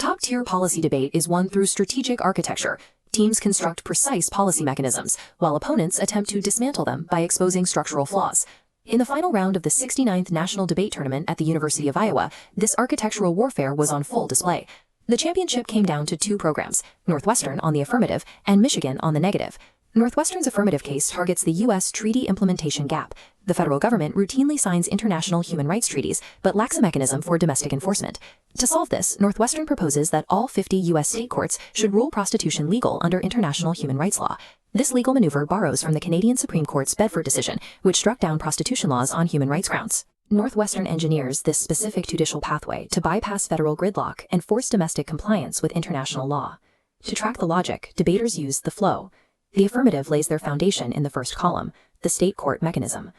Top-tier policy debate is won through strategic architecture. Teams construct precise policy mechanisms, while opponents attempt to dismantle them by exposing structural flaws. In the final round of the 69th National Debate Tournament at the University of Iowa, this architectural warfare was on full display. The championship came down to two programs, Northwestern on the affirmative and Michigan on the negative. Northwestern's affirmative case targets the U.S. treaty implementation gap. The federal government routinely signs international human rights treaties, but lacks a mechanism for domestic enforcement. To solve this, Northwestern proposes that all 50 U.S. state courts should rule prostitution legal under international human rights law. This legal maneuver borrows from the Canadian Supreme Court's Bedford decision, which struck down prostitution laws on human rights grounds. Northwestern engineers this specific judicial pathway to bypass federal gridlock and force domestic compliance with international law. To track the logic, debaters use the flow. The affirmative lays their foundation in the first column, the state court mechanism.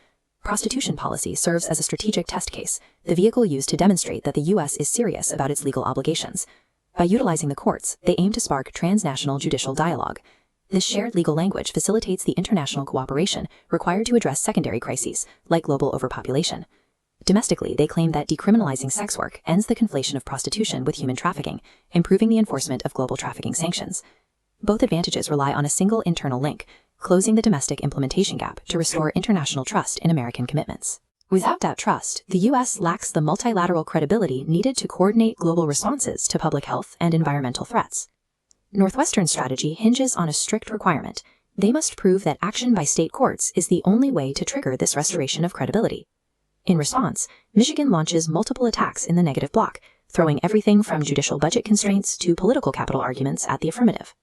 Prostitution policy serves as a strategic test case, the vehicle used to demonstrate that the U.S. is serious about its legal obligations. By utilizing the courts, they aim to spark transnational judicial dialogue. This shared legal language facilitates the international cooperation required to address secondary crises, like global overpopulation. Domestically, they claim that decriminalizing sex work ends the conflation of prostitution with human trafficking, improving the enforcement of global trafficking sanctions. Both advantages rely on a single internal link, closing the domestic implementation gap to restore international trust in American commitments. Without that trust, the U.S. lacks the multilateral credibility needed to coordinate global responses to public health and environmental threats. Northwestern's strategy hinges on a strict requirement. They must prove that action by state courts is the only way to trigger this restoration of credibility. In response, Michigan launches multiple attacks in the negative block, throwing everything from judicial budget constraints to political capital arguments at the affirmative.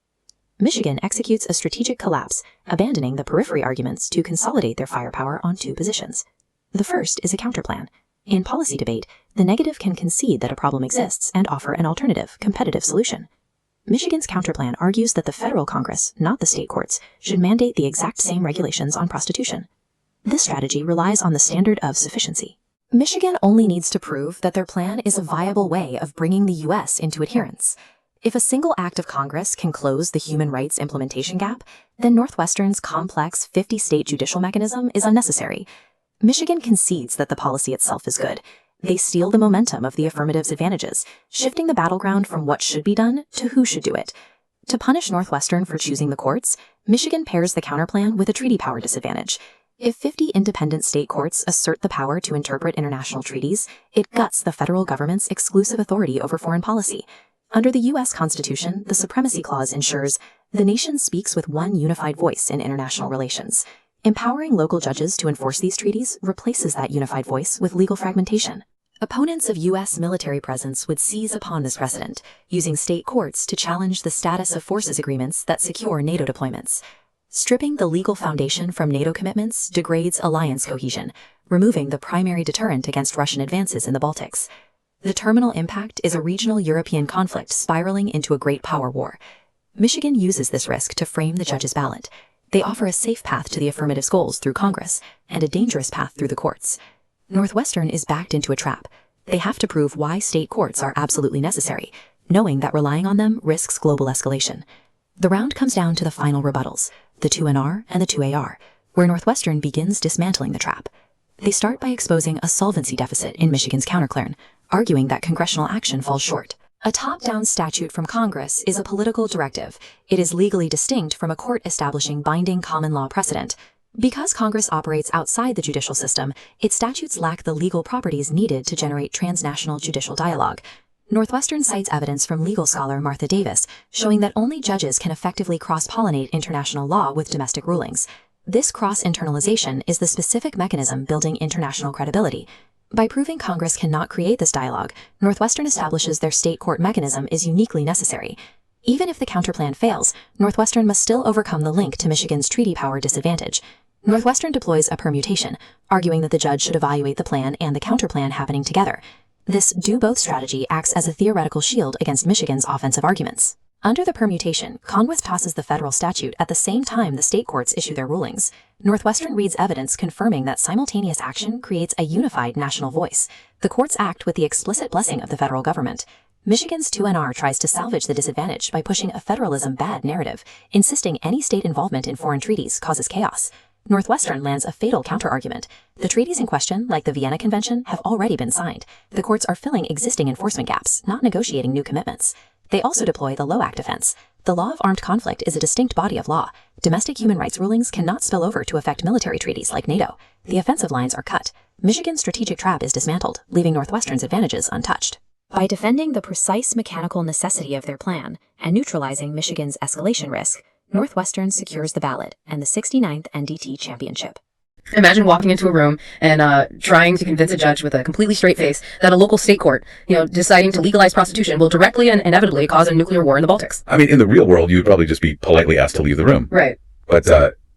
Michigan executes a strategic collapse, abandoning the periphery arguments to consolidate their firepower on two positions. The first is a counterplan. In policy debate, the negative can concede that a problem exists and offer an alternative, competitive solution. Michigan's counterplan argues that the federal Congress, not the state courts, should mandate the exact same regulations on prostitution. This strategy relies on the standard of sufficiency. Michigan only needs to prove that their plan is a viable way of bringing the U.S. into adherence. If a single act of Congress can close the human rights implementation gap, then Northwestern's complex 50-state judicial mechanism is unnecessary. Michigan concedes that the policy itself is good. They steal the momentum of the affirmative's advantages, shifting the battleground from what should be done to who should do it. To punish Northwestern for choosing the courts, Michigan pairs the counterplan with a treaty power disadvantage. If 50 independent state courts assert the power to interpret international treaties, it guts the federal government's exclusive authority over foreign policy. Under the U.S. Constitution, the Supremacy Clause ensures the nation speaks with one unified voice in international relations. Empowering local judges to enforce these treaties replaces that unified voice with legal fragmentation. Opponents of U.S. military presence would seize upon this precedent, using state courts to challenge the status of forces agreements that secure NATO deployments. Stripping the legal foundation from NATO commitments degrades alliance cohesion, removing the primary deterrent against Russian advances in the Baltics. The terminal impact is a regional European conflict spiraling into a great power war. Michigan uses this risk to frame the judges' ballot. They offer a safe path to the affirmative's goals through Congress, and a dangerous path through the courts. Northwestern is backed into a trap. They have to prove why state courts are absolutely necessary, knowing that relying on them risks global escalation. The round comes down to the final rebuttals, the 2NR and the 2AR, where Northwestern begins dismantling the trap. They start by exposing a solvency deficit in Michigan's counterclaim, arguing that congressional action falls short. A top-down statute from Congress is a political directive. It is legally distinct from a court-establishing binding common law precedent. Because Congress operates outside the judicial system, its statutes lack the legal properties needed to generate transnational judicial dialogue. Northwestern cites evidence from legal scholar Martha Davis, showing that only judges can effectively cross-pollinate international law with domestic rulings. This cross-internalization is the specific mechanism building international credibility. By proving Congress cannot create this dialogue, Northwestern establishes their state court mechanism is uniquely necessary. Even if the counterplan fails, Northwestern must still overcome the link to Michigan's treaty power disadvantage. Northwestern deploys a permutation, arguing that the judge should evaluate the plan and the counterplan happening together. This do-both strategy acts as a theoretical shield against Michigan's offensive arguments. Under the permutation, Congress passes the federal statute at the same time the state courts issue their rulings. Northwestern reads evidence confirming that simultaneous action creates a unified national voice. The courts act with the explicit blessing of the federal government. Michigan's 2NR tries to salvage the disadvantage by pushing a federalism bad narrative, insisting any state involvement in foreign treaties causes chaos. Northwestern lands a fatal counterargument. The treaties in question, like the Vienna Convention, have already been signed. The courts are filling existing enforcement gaps, not negotiating new commitments. They also deploy the Low Act defense. The law of armed conflict is a distinct body of law. Domestic human rights rulings cannot spill over to affect military treaties like NATO. The offensive lines are cut. Michigan's strategic trap is dismantled, leaving Northwestern's advantages untouched. By defending the precise mechanical necessity of their plan and neutralizing Michigan's escalation risk, Northwestern secures the ballot and the 69th NDT championship. Imagine walking into a room and trying to convince a judge with a completely straight face that a local state court, deciding to legalize prostitution will directly and inevitably cause a nuclear war in the Baltics. I mean, in the real world, you'd probably just be politely asked to leave the room. Right. But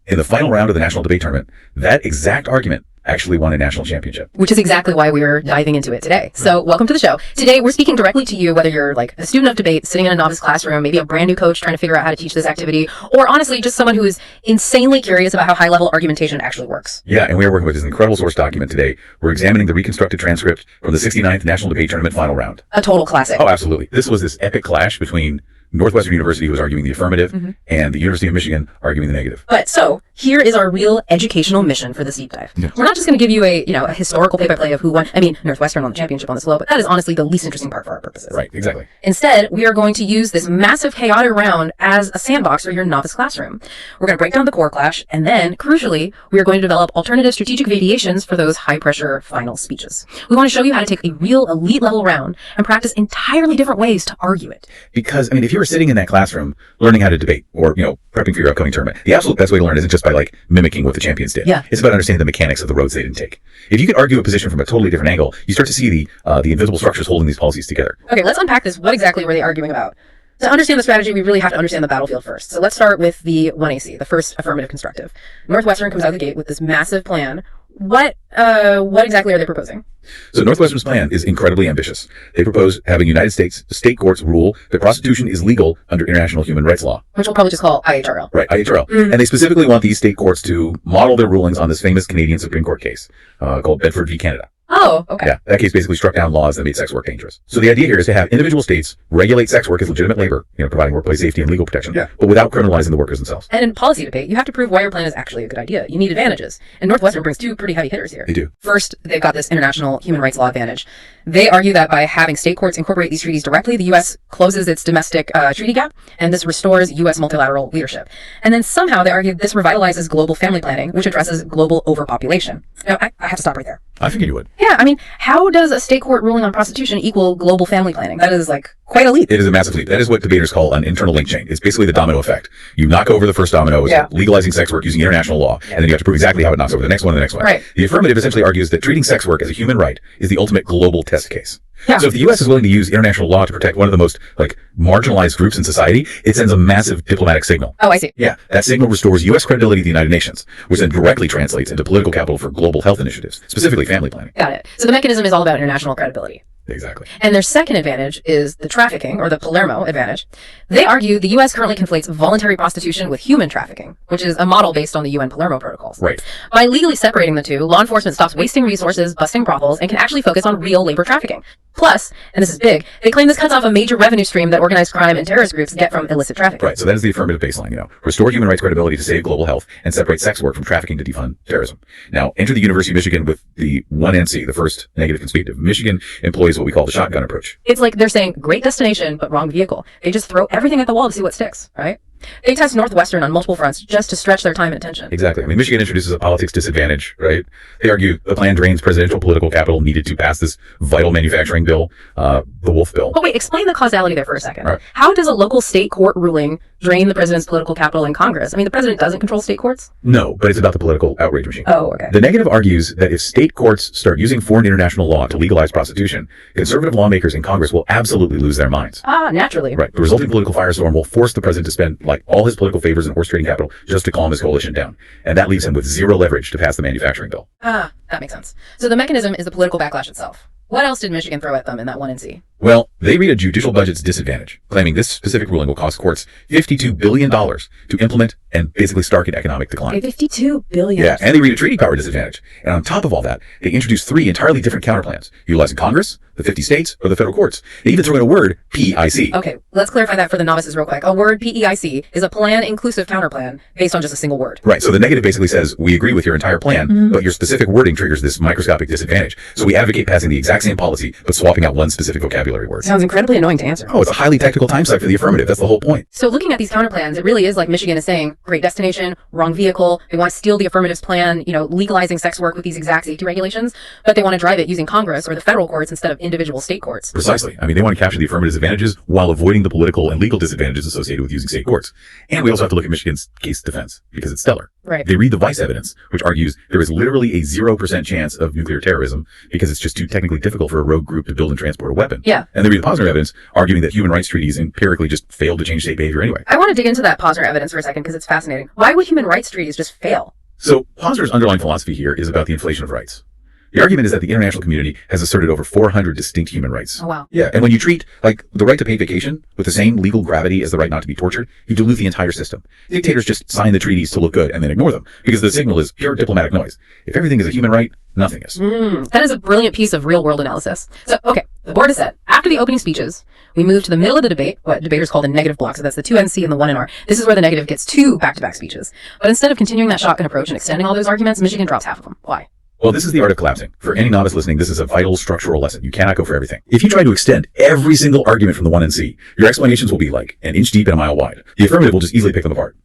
in the final round of the national debate tournament, that exact argument actually won a national championship. Which is exactly why we're diving into it today. So welcome to the show. Today, we're speaking directly to you, whether you're like a student of debate sitting in a novice classroom, maybe a brand new coach trying to figure out how to teach this activity, or honestly, just someone who is insanely curious about how high-level argumentation actually works. Yeah, and we are working with this incredible source document today. We're examining the reconstructed transcript from the 69th National Debate Tournament final round. A total classic. Oh, absolutely. This was this epic clash between Northwestern University, who was arguing the affirmative, and the University of Michigan arguing the negative. But so here is our real educational mission for this deep dive. Yeah. We're not just going to give you a historical play-by-play of who won. I mean, Northwestern won the championship on this flow, but that is honestly the least interesting part for our purposes. Right, exactly. Instead, we are going to use this massive chaotic round as a sandbox for your novice classroom. We're going to break down the core clash, and then, crucially, we are going to develop alternative strategic variations for those high-pressure final speeches. We want to show you how to take a real elite-level round and practice entirely different ways to argue it. Because, I mean, if you were sitting in that classroom learning how to debate or, prepping for your upcoming tournament, the absolute best way to learn isn't just by mimicking what the champions did. Yeah. It's about understanding the mechanics of the roads they didn't take. If you could argue a position from a totally different angle, you start to see the invisible structures holding these policies together. Okay, let's unpack this. What exactly were they arguing about? To understand the strategy, we really have to understand the battlefield first. So let's start with the 1AC, the first affirmative constructive. Northwestern comes out of the gate with this massive plan. What exactly are they proposing? So Northwestern's plan is incredibly ambitious. They propose having United States state courts rule that prostitution is legal under international human rights law. Which we'll probably just call IHRL. Right, IHRL. And they specifically want these state courts to model their rulings on this famous Canadian Supreme Court case called Bedford v. Canada. Oh, okay. Yeah, that case basically struck down laws that made sex work dangerous. So the idea here is to have individual states regulate sex work as legitimate labor, providing workplace safety and legal protection, but without criminalizing the workers themselves. And in policy debate, you have to prove why your plan is actually a good idea. You need advantages. And Northwestern brings two pretty heavy hitters here. They do. First, they've got this international human rights law advantage. They argue that by having state courts incorporate these treaties directly, the U.S. closes its domestic treaty gap, and this restores U.S. multilateral leadership. And then somehow they argue this revitalizes global family planning, which addresses global overpopulation. Now, I have to stop right there. I figured you would. Yeah, I mean, how does a state court ruling on prostitution equal global family planning? That is quite a leap. It is a massive leap. That is what debaters call an internal link chain. It's basically the domino effect. You knock over the first domino, which is legalizing sex work using international law, and then you have to prove exactly how it knocks over the next one and the next one. Right. The affirmative essentially argues that treating sex work as a human right is the ultimate global test case. Yeah. So if the U.S. is willing to use international law to protect one of the most marginalized groups in society, it sends a massive diplomatic signal. Oh, I see. Yeah, that signal restores U.S. credibility to the United Nations, which then directly translates into political capital for global health initiatives, specifically family planning. Got it. So the mechanism is all about international credibility. Exactly. And their second advantage is the trafficking, or the Palermo advantage. They argue the U.S. currently conflates voluntary prostitution with human trafficking, which is a model based on the UN Palermo protocols. Right. By legally separating the two, law enforcement stops wasting resources, busting brothels, and can actually focus on real labor trafficking. Plus, and this is big, they claim this cuts off a major revenue stream that organized crime and terrorist groups get from illicit trafficking. Right, so that is the affirmative baseline, Restore human rights credibility to save global health and separate sex work from trafficking to defund terrorism. Now, enter the University of Michigan with the 1NC, the first negative conspective. Michigan employs what we call the shotgun approach. It's like they're saying, great destination, but wrong vehicle. They just throw everything at the wall to see what sticks, right? They test Northwestern on multiple fronts just to stretch their time and attention. Exactly. I mean, Michigan introduces a politics disadvantage, right? They argue the plan drains presidential political capital needed to pass this vital manufacturing bill, the Wolf Bill. But wait, explain the causality there for a second. Right. How does a local state court ruling drain the president's political capital in Congress? I mean, the president doesn't control state courts? No, but it's about the political outrage machine. Oh, okay. The negative argues that if state courts start using foreign international law to legalize prostitution, conservative lawmakers in Congress will absolutely lose their minds. Naturally. Right. The resulting political firestorm will force the president to spend all his political favors and horse trading capital just to calm his coalition down. And that leaves him with zero leverage to pass the manufacturing bill. That makes sense. So the mechanism is the political backlash itself. What else did Michigan throw at them in that 1NC? Well, they read a judicial budget's disadvantage, claiming this specific ruling will cost courts $52 billion to implement and basically start an economic decline. $52 billion. Yeah, and they read a treaty power disadvantage. And on top of all that, they introduced three entirely different counterplans, utilizing Congress, the 50 states, or the federal courts. They even throw in a word, PIC. Okay, let's clarify that for the novices real quick. A word, PEIC, is a plan-inclusive counterplan based on just a single word. Right, so the negative basically says, we agree with your entire plan, but your specific wording triggers this microscopic disadvantage. So we advocate passing the exact same policy, but swapping out one specific vocabulary word. Sounds incredibly annoying to answer. Oh, it's a highly technical time suck for the affirmative. That's the whole point. So looking at these counterplans, it really is like Michigan is saying, great destination, wrong vehicle. They want to steal the affirmative's plan, legalizing sex work with these exact safety regulations, but they want to drive it using Congress or the federal courts instead of individual state courts. Precisely. I mean, they want to capture the affirmative's advantages while avoiding the political and legal disadvantages associated with using state courts. And we also have to look at Michigan's case defense because it's stellar. Right. They read the vice evidence, which argues there is literally a 0% chance of nuclear terrorism because it's just too technically difficult for a rogue group to build and transport a weapon. Yeah. And they read the Posner evidence, arguing that human rights treaties empirically just failed to change state behavior anyway. I want to dig into that Posner evidence for a second because it's fascinating. Why would human rights treaties just fail? So Posner's underlying philosophy here is about the inflation of rights. The argument is that the international community has asserted over 400 distinct human rights. Oh, wow. Yeah, and when you treat, the right to paid vacation with the same legal gravity as the right not to be tortured, you dilute the entire system. Dictators just sign the treaties to look good and then ignore them, because the signal is pure diplomatic noise. If everything is a human right, nothing is. That is a brilliant piece of real-world analysis. So, okay, the board has said, after the opening speeches, we move to the middle of the debate, what debaters call the negative block, so that's the 2 NC and the 1 NR. This is where the negative gets 2 back-to-back speeches. But instead of continuing that shotgun approach and extending all those arguments, Michigan drops half of them. Why? Well, this is the art of collapsing. For any novice listening, this is a vital structural lesson. You cannot go for everything. If you try to extend every single argument from the 1 NC, your explanations will be like an inch deep and a mile wide. The affirmative will just easily pick them apart.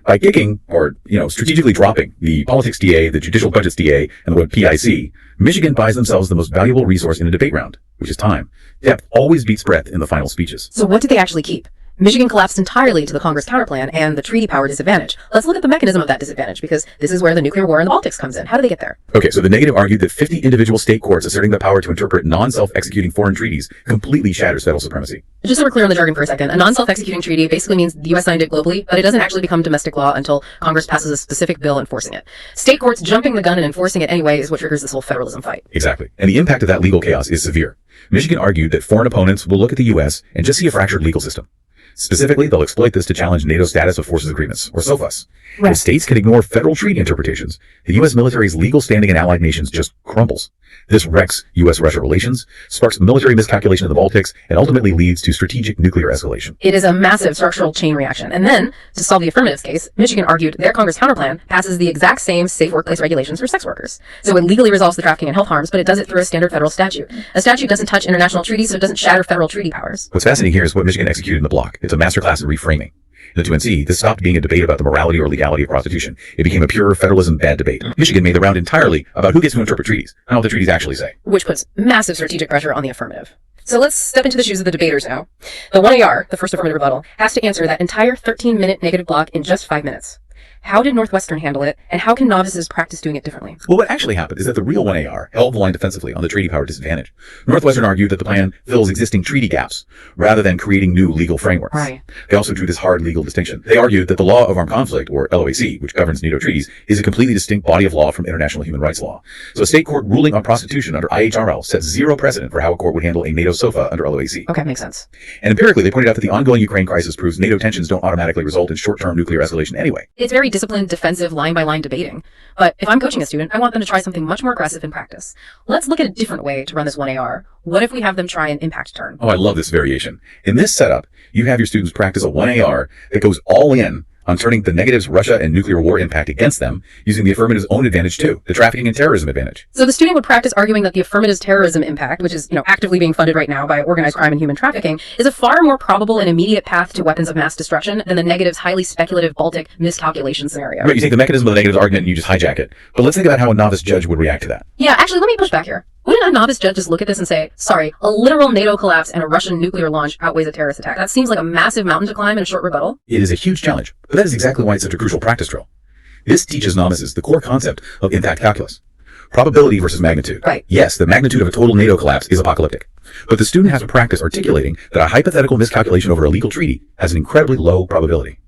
By kicking or, strategically dropping the politics DA, the judicial budgets DA, and the word PIC, Michigan buys themselves the most valuable resource in a debate round, which is time. Depth always beats breadth in the final speeches. So what did they actually keep? Michigan collapsed entirely to the Congress counterplan and the treaty power disadvantage. Let's look at the mechanism of that disadvantage, because this is where the nuclear war in the Baltics comes in. How do they get there? Okay, so the negative argued that 50 individual state courts asserting the power to interpret non-self-executing foreign treaties completely shatters federal supremacy. Just so we're clear on the jargon for a second, a non-self-executing treaty basically means the U.S. signed it globally, but it doesn't actually become domestic law until Congress passes a specific bill enforcing it. State courts jumping the gun and enforcing it anyway is what triggers this whole federalism fight. Exactly. And the impact of that legal chaos is severe. Michigan argued that foreign opponents will look at the U.S. and just see a fractured legal system. Specifically, they'll exploit this to challenge NATO's status of forces agreements, or SOFAs. Right. If states can ignore federal treaty interpretations, the U.S. military's legal standing in allied nations just crumbles. This wrecks U.S.-Russia relations, sparks military miscalculation in the Baltics, and ultimately leads to strategic nuclear escalation. It is a massive structural chain reaction. And then, to solve the affirmatives case, Michigan argued their Congress counterplan passes the exact same safe workplace regulations for sex workers. So it legally resolves the trafficking and health harms, but it does it through a standard federal statute. A statute doesn't touch international treaties, so it doesn't shatter federal treaty powers. What's fascinating here is what Michigan executed in the block. It's a masterclass in reframing. In the 2NC, this stopped being a debate about the morality or legality of prostitution. It became a pure federalism bad debate. Michigan made the round entirely about who gets to interpret treaties, not what the treaties actually say. Which puts massive strategic pressure on the affirmative. So let's step into the shoes of the debaters now. The 1AR, the first affirmative rebuttal, has to answer that entire 13-minute negative block in just 5 minutes. How did Northwestern handle it, and how can novices practice doing it differently? Well, what actually happened is that the real 1AR held the line defensively on the treaty power disadvantage. Northwestern argued that the plan fills existing treaty gaps rather than creating new legal frameworks. Right. They also drew this hard legal distinction. They argued that the law of armed conflict, or LOAC, which governs NATO treaties, is a completely distinct body of law from international human rights law. So a state court ruling on prostitution under IHRL sets zero precedent for how a court would handle a NATO SOFA under LOAC. Okay, makes sense. And empirically, they pointed out that the ongoing Ukraine crisis proves NATO tensions don't automatically result in short-term nuclear escalation anyway. It's very disciplined, defensive, line-by-line debating. But if I'm coaching a student, I want them to try something much more aggressive in practice. Let's look at a different way to run this 1AR. What if we have them try an impact turn? Oh, I love this variation. In this setup, you have your students practice a 1AR that goes all in on turning the negatives Russia and nuclear war impact against them, using the affirmative's own advantage too, the trafficking and terrorism advantage. So the student would practice arguing that the affirmative's terrorism impact, which is, actively being funded right now by organized crime and human trafficking, is a far more probable and immediate path to weapons of mass destruction than the negative's highly speculative Baltic miscalculation scenario. Right, you take the mechanism of the negative's argument and you just hijack it. But let's think about how a novice judge would react to that. Yeah, actually, let me push back here. Wouldn't a novice judge just look at this and say, sorry, a literal NATO collapse and a Russian nuclear launch outweighs a terrorist attack? That seems like a massive mountain to climb in a short rebuttal. It is a huge challenge, but that is exactly why it's such a crucial practice drill. This teaches novices the core concept of impact calculus. Probability versus magnitude. Right. Yes, the magnitude of a total NATO collapse is apocalyptic, but the student has to practice articulating that a hypothetical miscalculation over a legal treaty has an incredibly low probability.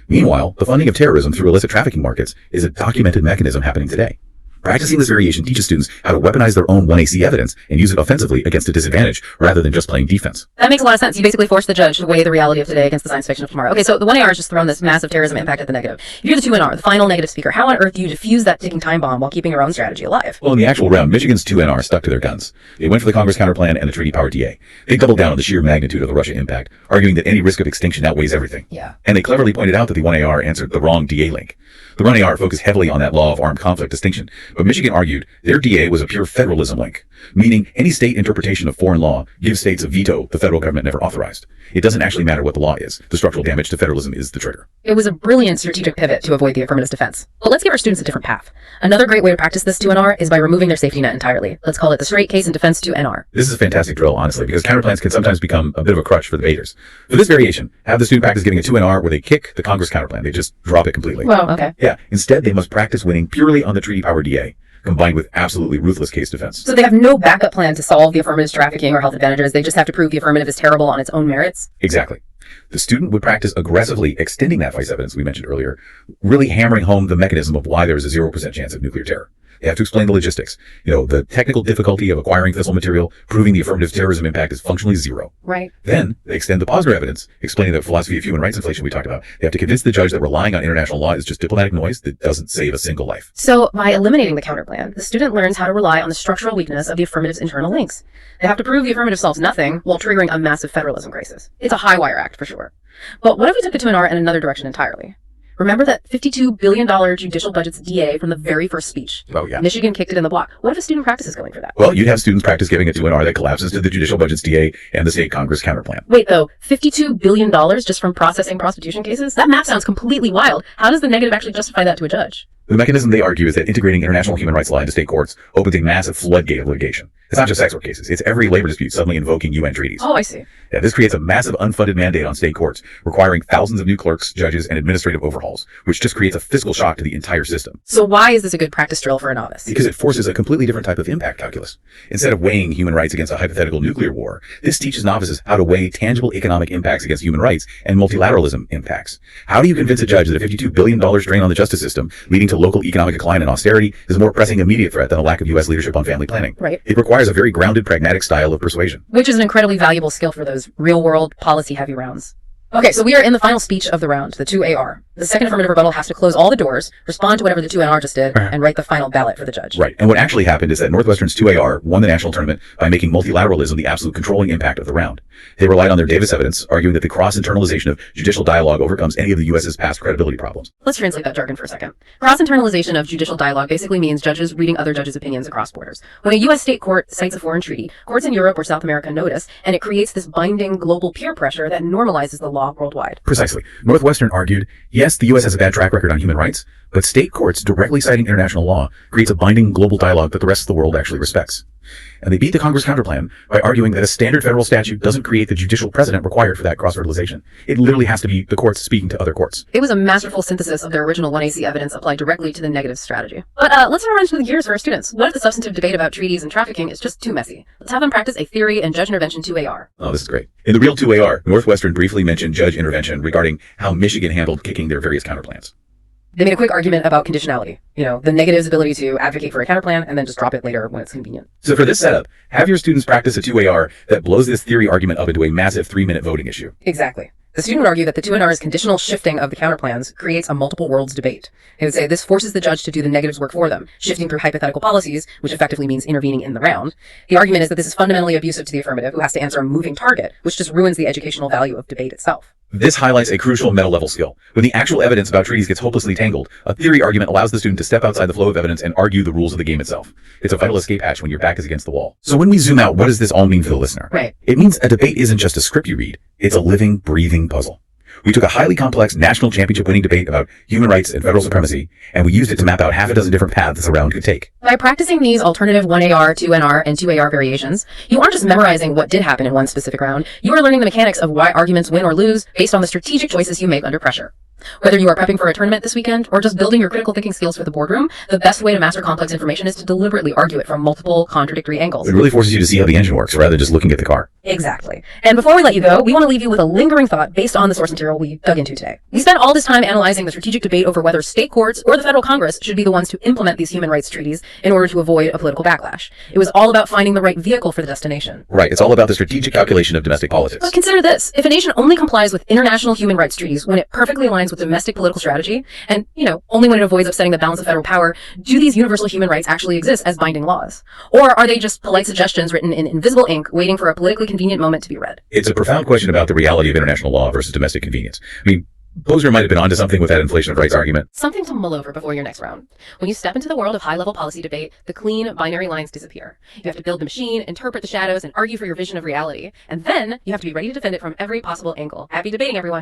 Meanwhile, the funding of terrorism through illicit trafficking markets is a documented mechanism happening today. Practicing this variation teaches students how to weaponize their own 1AC evidence and use it offensively against a disadvantage rather than just playing defense. That makes a lot of sense. You basically force the judge to weigh the reality of today against the science fiction of tomorrow. Okay, so the 1AR has just thrown this massive terrorism impact at the negative. If you're the 2NR, the final negative speaker, how on earth do you defuse that ticking time bomb while keeping your own strategy alive? Well, in the actual round, Michigan's 2NR stuck to their guns. They went for the Congress counterplan and the treaty power DA. They doubled down on the sheer magnitude of the Russia impact, arguing that any risk of extinction outweighs everything. Yeah. And they cleverly pointed out that the 1AR answered the wrong DA link. The 1AR focused heavily on that law of armed conflict distinction, but Michigan argued their DA was a pure federalism link, meaning any state interpretation of foreign law gives states a veto the federal government never authorized. It doesn't actually matter what the law is. The structural damage to federalism is the trigger. It was a brilliant strategic pivot to avoid the affirmative defense. But let's give our students a different path. Another great way to practice this 2NR is by removing their safety net entirely. Let's call it the straight case in defense 2NR. This is a fantastic drill, honestly, because counterplans can sometimes become a bit of a crutch for debaters. For this variation, have the student practice giving a 2NR where they kick the Congress counterplan. They just drop it completely. Well, okay. Yeah. Instead, they must practice winning purely on the treaty power DA, combined with absolutely ruthless case defense. So they have no backup plan to solve the affirmative's trafficking or health advantages. They just have to prove the affirmative is terrible on its own merits. Exactly. The student would practice aggressively extending that vice evidence we mentioned earlier, really hammering home the mechanism of why there is a 0% chance of nuclear terror. They have to explain the logistics. The technical difficulty of acquiring fissile material, proving the affirmative terrorism impact is functionally zero. Right. Then they extend the positive evidence, explaining the philosophy of human rights inflation we talked about. They have to convince the judge that relying on international law is just diplomatic noise that doesn't save a single life. So by eliminating the counterplan, the student learns how to rely on the structural weakness of the affirmative's internal links. They have to prove the affirmative solves nothing while triggering a massive federalism crisis. It's a high wire act for sure. But what if we took the 2NR in another direction entirely? Remember that $52 billion judicial budget's DA from the very first speech? Oh, yeah. Michigan kicked it in the block. What if a student practices going for that? Well, you'd have students practice giving a 2NR that collapses to the judicial budget's DA and the state Congress counterplan. Wait, though, $52 billion just from processing prostitution cases? That math sounds completely wild. How does the negative actually justify that to a judge? The mechanism they argue is that integrating international human rights law into state courts opens a massive floodgate of litigation. It's not just sex work cases. It's every labor dispute suddenly invoking UN treaties. Oh, I see. Yeah, this creates a massive unfunded mandate on state courts, requiring thousands of new clerks, judges, and administrative overhauls, which just creates a fiscal shock to the entire system. So why is this a good practice drill for a novice? Because it forces a completely different type of impact calculus. Instead of weighing human rights against a hypothetical nuclear war, this teaches novices how to weigh tangible economic impacts against human rights and multilateralism impacts. How do you convince a judge that a $52 billion drain on the justice system, leading to local economic decline and austerity, is a more pressing immediate threat than a lack of U.S. leadership on family planning? Right. It requires a very grounded, pragmatic style of persuasion. Which is an incredibly valuable skill for those real-world, policy-heavy rounds. Okay, so we are in the final speech of the round, the 2AR. The second affirmative rebuttal has to close all the doors, respond to whatever the 2NR just did, and write the final ballot for the judge. Right. And what actually happened is that Northwestern's 2AR won the national tournament by making multilateralism the absolute controlling impact of the round. They relied on their Davis evidence, arguing that the cross-internalization of judicial dialogue overcomes any of the U.S.'s past credibility problems. Let's translate that jargon for a second. Cross-internalization of judicial dialogue basically means judges reading other judges' opinions across borders. When a U.S. state court cites a foreign treaty, courts in Europe or South America notice, and it creates this binding global peer pressure that normalizes the law worldwide. Precisely. Northwestern argued, yes, the U.S. has a bad track record on human rights, but state courts directly citing international law creates a binding global dialogue that the rest of the world actually respects. And they beat the Congress counterplan by arguing that a standard federal statute doesn't create the judicial precedent required for that cross-fertilization. It literally has to be the courts speaking to other courts. It was a masterful synthesis of their original 1AC evidence applied directly to the negative strategy. But let's run into the gears for our students. What if the substantive debate about treaties and trafficking is just too messy? Let's have them practice a theory and judge intervention 2AR. Oh, this is great. In the real 2AR, Northwestern briefly mentioned judge intervention regarding how Michigan handled kicking their various counterplans. They made a quick argument about conditionality. The negative's ability to advocate for a counterplan and then just drop it later when it's convenient. So for this setup, have your students practice a 2AR that blows this theory argument up into a massive 3-minute voting issue. Exactly. The student would argue that the 2NR's conditional shifting of the counterplans creates a multiple worlds debate. They would say this forces the judge to do the negative's work for them, shifting through hypothetical policies, which effectively means intervening in the round. The argument is that this is fundamentally abusive to the affirmative, who has to answer a moving target, which just ruins the educational value of debate itself. This highlights a crucial meta-level skill. When the actual evidence about treaties gets hopelessly tangled, a theory argument allows the student to step outside the flow of evidence and argue the rules of the game itself. It's a vital escape hatch when your back is against the wall. So when we zoom out, what does this all mean for the listener? Right. It means a debate isn't just a script you read, it's a living, breathing puzzle. We took a highly complex national championship winning debate about human rights and federal supremacy, and we used it to map out half a dozen different paths a round could take. By practicing these alternative 1AR, 2NR, and 2AR variations, you aren't just memorizing what did happen in one specific round, you are learning the mechanics of why arguments win or lose based on the strategic choices you make under pressure. Whether you are prepping for a tournament this weekend or just building your critical thinking skills for the boardroom, the best way to master complex information is to deliberately argue it from multiple contradictory angles. It really forces you to see how the engine works rather than just looking at the car. Exactly. And before we let you go, we want to leave you with a lingering thought based on the source material we dug into today. We spent all this time analyzing the strategic debate over whether state courts or the federal Congress should be the ones to implement these human rights treaties in order to avoid a political backlash. It was all about finding the right vehicle for the destination. Right. It's all about the strategic calculation of domestic politics. But consider this. If a nation only complies with international human rights treaties when it perfectly aligns with domestic political strategy, and, only when it avoids upsetting the balance of federal power, do these universal human rights actually exist as binding laws? Or are they just polite suggestions written in invisible ink waiting for a politically convenient moment to be read? It's a profound question about the reality of international law versus domestic convenience. I mean, Posner might have been onto something with that inflation of rights argument. Something to mull over before your next round. When you step into the world of high-level policy debate, the clean, binary lines disappear. You have to build the machine, interpret the shadows, and argue for your vision of reality. And then you have to be ready to defend it from every possible angle. Happy debating, everyone!